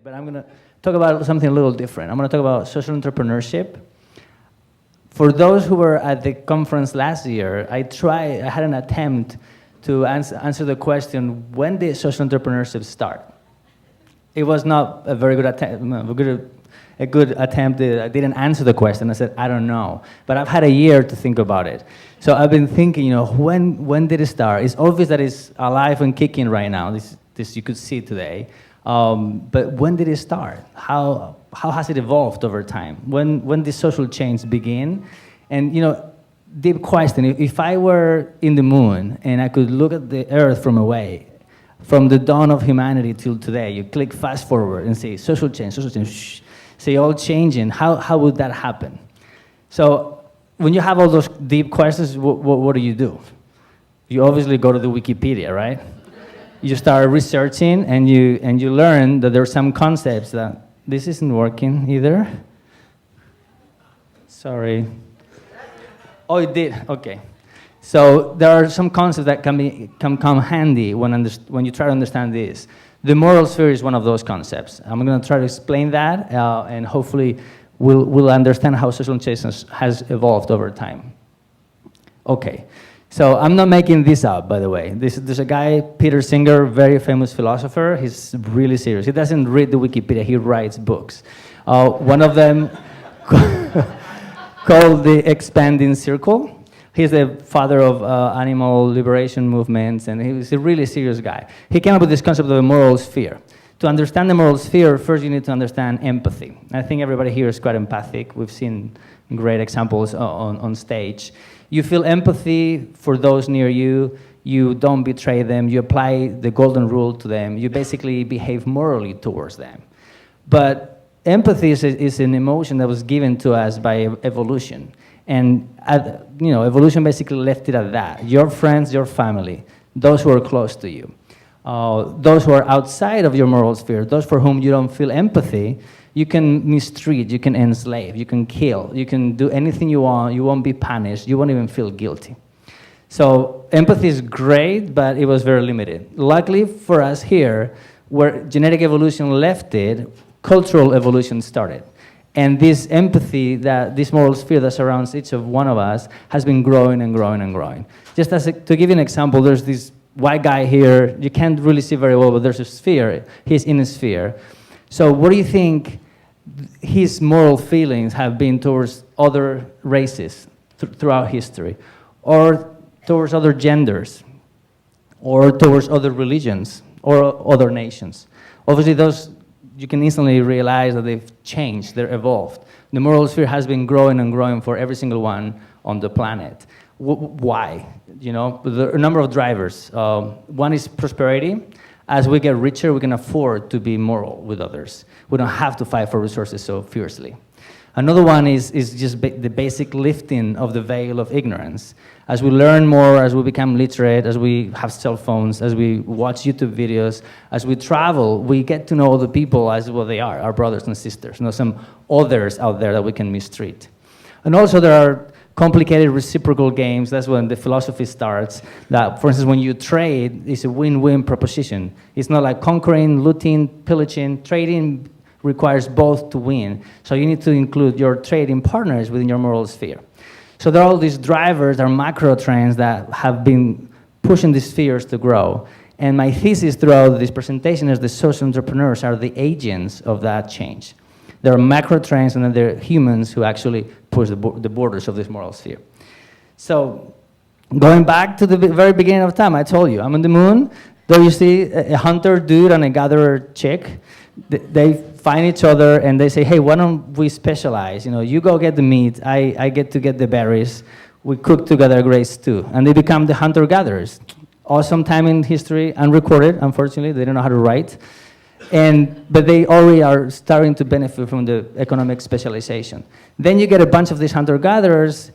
But I'm going to talk about something a little different. I'm going to talk about social entrepreneurship. For those who were at the conference last year, I had an attempt to answer the question, when did social entrepreneurship start? It was not a very good attempt. A good attempt. I didn't answer the question. I said, I don't know. But I've had a year to think about it. So I've been thinking, when did it start? It's obvious that it's alive and kicking right now. This you could see today. But when did it start? How has it evolved over time? When did social change begin? And deep question. If I were in the moon and I could look at the Earth from away, from the dawn of humanity till today, you click fast forward and say social change, say all changing. How would that happen? So when you have all those deep questions, what do? You obviously go to the Wikipedia, right? You start researching and you learn that there are some concepts that this isn't working either. Sorry. Oh, it did. Okay. So there are some concepts that can come handy when you try to understand this. The moral sphere is one of those concepts. I'm going to try to explain that, and hopefully we'll understand how social change has evolved over time. Okay. So I'm not making this up, by the way. There's a guy, Peter Singer, very famous philosopher. He's really serious. He doesn't read the Wikipedia. He writes books. One of them called The Expanding Circle. He's the father of animal liberation movements, and he's a really serious guy. He came up with this concept of the moral sphere. To understand the moral sphere, first you need to understand empathy. I think everybody here is quite empathic. We've seen great examples on stage. You feel empathy for those near you. You don't betray them. You apply the golden rule to them. You basically behave morally towards them. But empathy is an emotion that was given to us by evolution. And evolution basically left it at that. Your friends, your family, those who are close to you. Those who are outside of your moral sphere, those for whom you don't feel empathy, you can mistreat, you can enslave, you can kill, you can do anything you want, you won't be punished, you won't even feel guilty. So empathy is great, but it was very limited. Luckily for us here, where genetic evolution left it, cultural evolution started. And this empathy, this moral sphere that surrounds each of one of us, has been growing and growing and growing. Just to give you an example, there's this white guy here. You can't really see very well, but there's a sphere. He's in a sphere. So what do you think his moral feelings have been towards other races throughout history, or towards other genders, or towards other religions, or other nations? Obviously, those, you can instantly realize that they've changed, they're evolved. The moral sphere has been growing and growing for every single one on the planet. Why? There are a number of drivers. One is prosperity. As we get richer, we can afford to be moral with others. We don't have to fight for resources so fiercely. Another one is just the basic lifting of the veil of ignorance. As we learn more, as we become literate, as we have cell phones, as we watch YouTube videos, as we travel, we get to know other people as what they are, our brothers and sisters, some others out there that we can mistreat. And also there are complicated reciprocal games. That's when the philosophy starts. That, for instance, when you trade, it's a win-win proposition. It's not like conquering, looting, pillaging. Trading requires both to win. So you need to include your trading partners within your moral sphere. So there are all these drivers, there are macro trends that have been pushing these spheres to grow. And my thesis throughout this presentation is the social entrepreneurs are the agents of that change. There are macro trends, and then there are humans who actually push the borders of this moral sphere. So going back to the very beginning of time, I told you, I'm on the moon. There you see a hunter dude and a gatherer chick. They find each other and they say, hey, why don't we specialize? You go get the meat, I get to get the berries. We cook together a great stew. And they become the hunter-gatherers. Awesome time in history, unrecorded, unfortunately. They don't know how to write. But they already are starting to benefit from the economic specialization. Then you get a bunch of these hunter-gatherers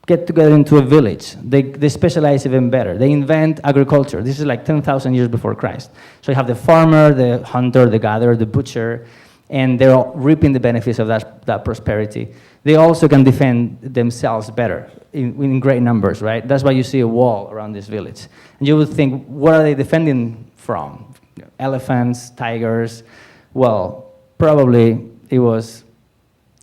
get together into a village. They specialize even better. They invent agriculture. This is like 10,000 years before Christ. So you have the farmer, the hunter, the gatherer, the butcher, and they're all reaping the benefits of that prosperity. They also can defend themselves better in great numbers, right? That's why you see a wall around this village. And you would think, what are they defending from? Elephants, tigers, Well, probably it was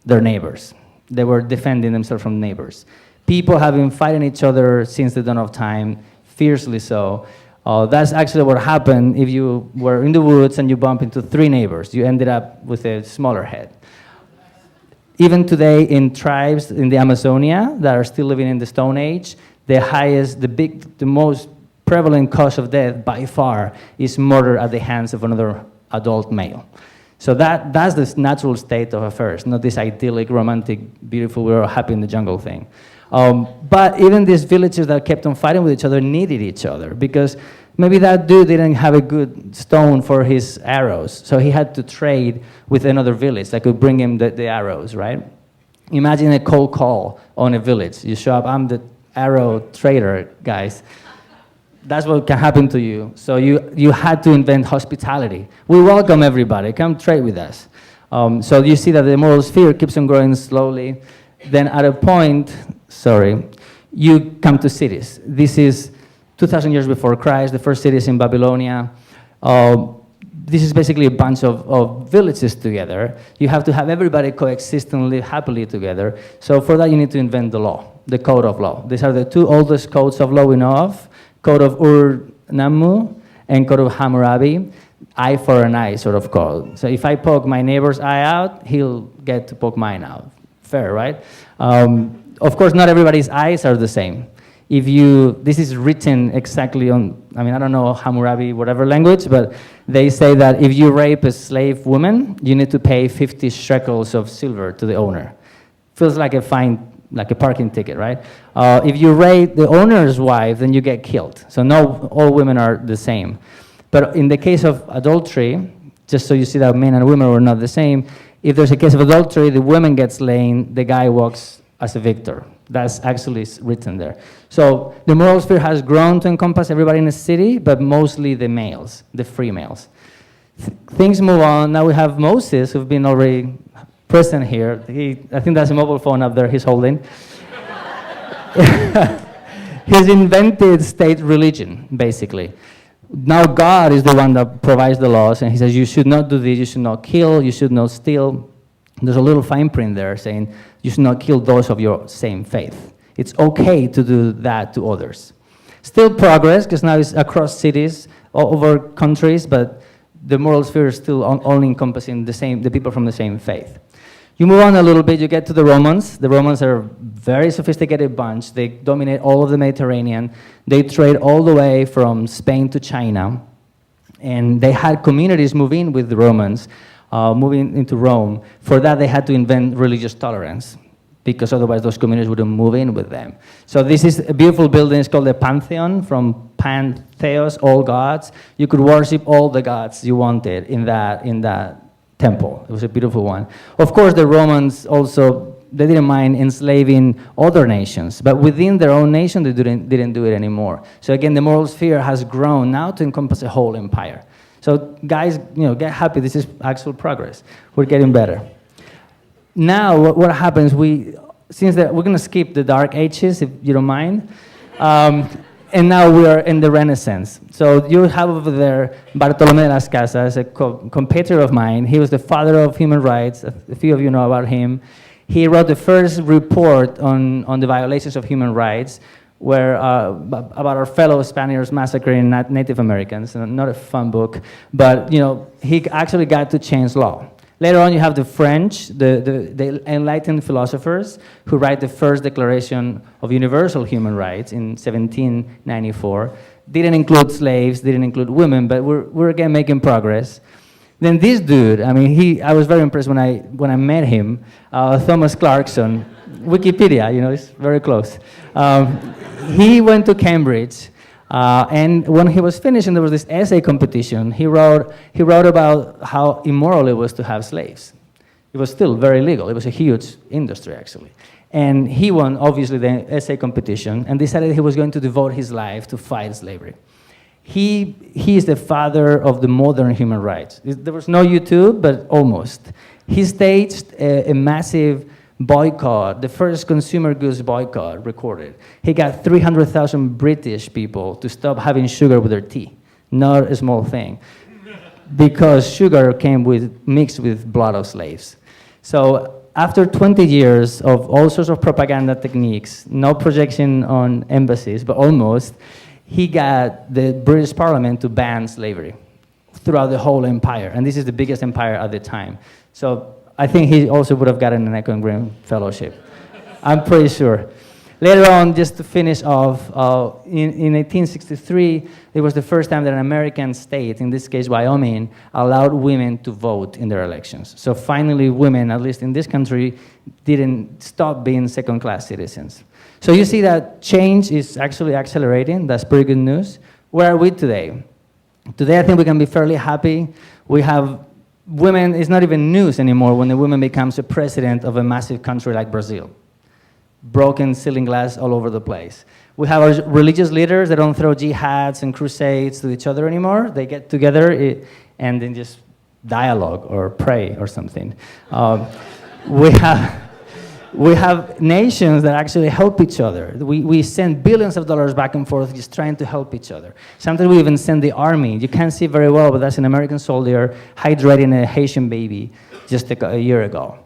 their neighbors. They were defending themselves from neighbors. People have been fighting each other since the dawn of time, fiercely so. That's actually what happened if you were in the woods and you bump into 3 neighbors. You ended up with a smaller head. Even today, in tribes in the Amazonia that are still living in the Stone Age, the most prevalent cause of death by far is murder at the hands of another adult male. So that's the natural state of affairs, not this idyllic, romantic, beautiful, we're all happy in the jungle thing. But even these villages that kept on fighting with each other needed each other, because maybe that dude didn't have a good stone for his arrows, so he had to trade with another village that could bring him the arrows, right? Imagine a cold call on a village. You show up, I'm the arrow trader, guys. That's what can happen to you. So you had to invent hospitality. We welcome everybody. Come trade with us. So you see that the moral sphere keeps on growing slowly. Then at a point, you come to cities. This is 2,000 years before Christ. The first cities in Babylonia. This is basically a bunch of villages together. You have to have everybody coexist and live happily together. So for that, you need to invent the law, the code of law. These are the 2 oldest codes of law we know of. Code of Ur-Nammu and Code of Hammurabi, eye for an eye sort of code. So if I poke my neighbor's eye out, he'll get to poke mine out. Fair, right? Of course, not everybody's eyes are the same. This is written exactly on, I don't know Hammurabi, whatever language, but they say that if you rape a slave woman, you need to pay 50 shekels of silver to the owner. Feels like a fine, like a parking ticket, right? If you rape the owner's wife, then you get killed. So no, all women are the same. But in the case of adultery, just so you see that men and women were not the same, if there's a case of adultery, the woman gets slain, the guy walks as a victor. That's actually written there. So the moral sphere has grown to encompass everybody in the city, but mostly the males, the free males. Things move on. Now we have Moses, who's been already present here. I think that's a mobile phone up there he's holding. He's invented state religion, basically. Now God is the one that provides the laws, and he says you should not do this, you should not kill, you should not steal. There's a little fine print there saying you should not kill those of your same faith. It's okay to do that to others. Still progress, because now it's across cities, all over countries, but the moral sphere is still only encompassing the people from the same faith. You move on a little bit, you get to the Romans. The Romans are a very sophisticated bunch. They dominate all of the Mediterranean. They trade all the way from Spain to China. And they had communities move in with the Romans, moving into Rome. For that, they had to invent religious tolerance, because otherwise those communities wouldn't move in with them. So this is a beautiful building. It's called the Pantheon, from Pantheos, all gods. You could worship all the gods you wanted in that temple. It was a beautiful one. Of course, the Romans also, they didn't mind enslaving other nations, but within their own nation, they didn't do it anymore. So again, the moral sphere has grown now to encompass a whole empire. So guys, get happy. This is actual progress. We're getting better. Now, what happens? We're going to skip the Dark Ages, if you don't mind. And now we are in the Renaissance. So you have over there Bartolomé de las Casas, a competitor of mine. He was the father of human rights. A few of you know about him. He wrote the first report on the violations of human rights, where about our fellow Spaniards massacring Native Americans. Not a fun book, but he actually got to change law. Later on, you have the French, the enlightened philosophers, who write the first Declaration of Universal Human Rights in 1794. Didn't include slaves, didn't include women, but we're again making progress. Then this dude, I was very impressed when I met him, Thomas Clarkson, Wikipedia, it's very close. He went to Cambridge. And when he was finished, and there was this essay competition, he wrote about how immoral it was to have slaves. It was still very legal. It was a huge industry, actually. And he won, obviously, the essay competition, and decided he was going to devote his life to fight slavery. He is the father of the modern human rights. There was no YouTube, but almost. He staged a massive boycott, the first consumer goods boycott recorded. He got 300,000 British people to stop having sugar with their tea. Not a small thing. because sugar came mixed with blood of slaves. So after 20 years of all sorts of propaganda techniques, no projection on embassies, but almost, he got the British Parliament to ban slavery throughout the whole empire. And this is the biggest empire at the time. So I think he also would have gotten an Econ Green Fellowship. I'm pretty sure. Later on, just to finish off, in 1863, it was the first time that an American state, in this case Wyoming, allowed women to vote in their elections. So finally, women, at least in this country, didn't stop being second-class citizens. So you see that change is actually accelerating. That's pretty good news. Where are we today? Today, I think we can be fairly happy. We have women, it's not even news anymore when a woman becomes a president of a massive country like Brazil. Broken ceiling glass all over the place. We have our religious leaders that don't throw jihads and crusades to each other anymore. They get together and then just dialogue or pray or something. We have nations that actually help each other. We send billions of dollars back and forth just trying to help each other. Sometimes we even send the army. You can't see very well, but that's an American soldier hydrating a Haitian baby just a year ago.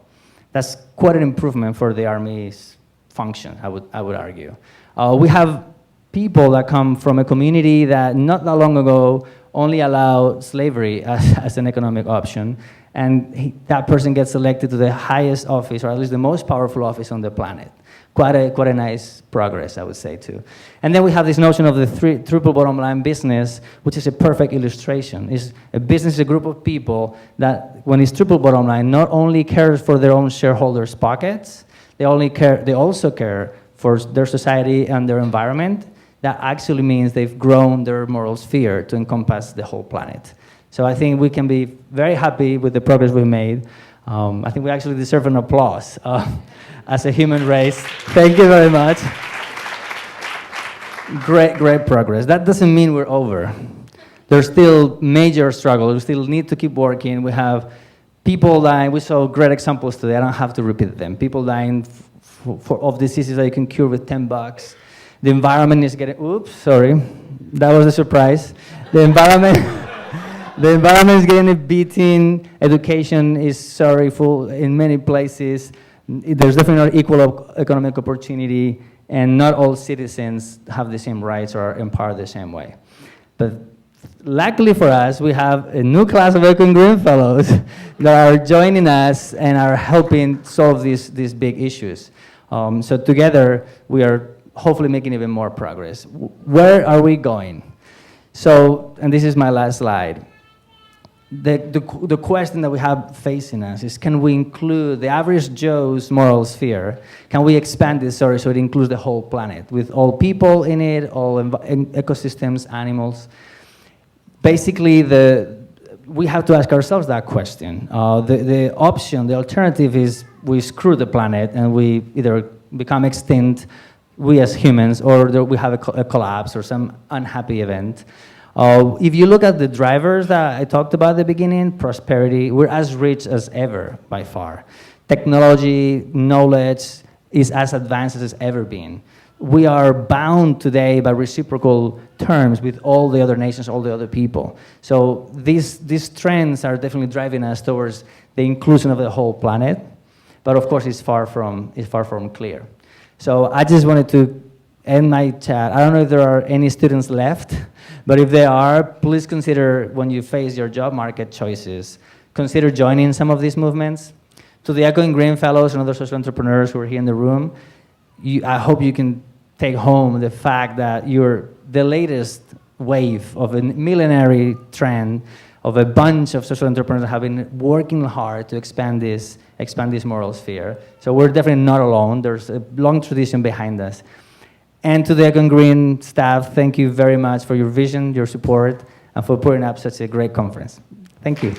That's quite an improvement for the army's function, I would argue. We have people that come from a community that not that long ago only allowed slavery as an economic option, and that person gets elected to the highest office, or at least the most powerful office on the planet. Quite a nice progress, I would say, too. And then we have this notion of the triple bottom line business, which is a perfect illustration. A business is a group of people that, when it's triple bottom line, not only cares for their own shareholders' pockets, they also care for their society and their environment. That actually means they've grown their moral sphere to encompass the whole planet. So I think we can be very happy with the progress we've made. I think we actually deserve an applause as a human race. Thank you very much. Great progress. That doesn't mean we're over. There's still major struggles. We still need to keep working. We have people dying. We saw great examples today. I don't have to repeat them. People dying of diseases that you can cure with $10. The environment is getting, oops, sorry. That was a surprise. The environment is getting a beating. Education is sorrowful in many places. There's definitely not equal economic opportunity, and not all citizens have the same rights or are empowered the same way. But luckily for us, we have a new class of Econ Green Fellows that are joining us and are helping solve these big issues. So together, we are hopefully making even more progress. Where are we going? So, and this is my last slide. The question that we have facing us is, can we include the average Joe's moral sphere? Can we expand this, so it includes the whole planet, with all people in it, all ecosystems, animals? Basically, we have to ask ourselves that question. The option, the alternative is we screw the planet and we either become extinct, we as humans, or we have a collapse or some unhappy event. If you look at the drivers that I talked about at the beginning, prosperity, we're as rich as ever by far. Technology, knowledge is as advanced as it's ever been. We are bound today by reciprocal terms with all the other nations, all the other people. So these trends are definitely driving us towards the inclusion of the whole planet, but of course it's far from clear. So I just wanted to end my chat. I don't know if there are any students left, but if there are, please consider, when you face your job market choices, consider joining some of these movements. To the Econ Green Fellows and other social entrepreneurs who are here in the room, I hope you can take home the fact that you're the latest wave of a millenary trend of a bunch of social entrepreneurs that have been working hard to expand this moral sphere. So we're definitely not alone. There's a long tradition behind us. And to the Econ Green staff, thank you very much for your vision, your support, and for putting up such a great conference. Thank you.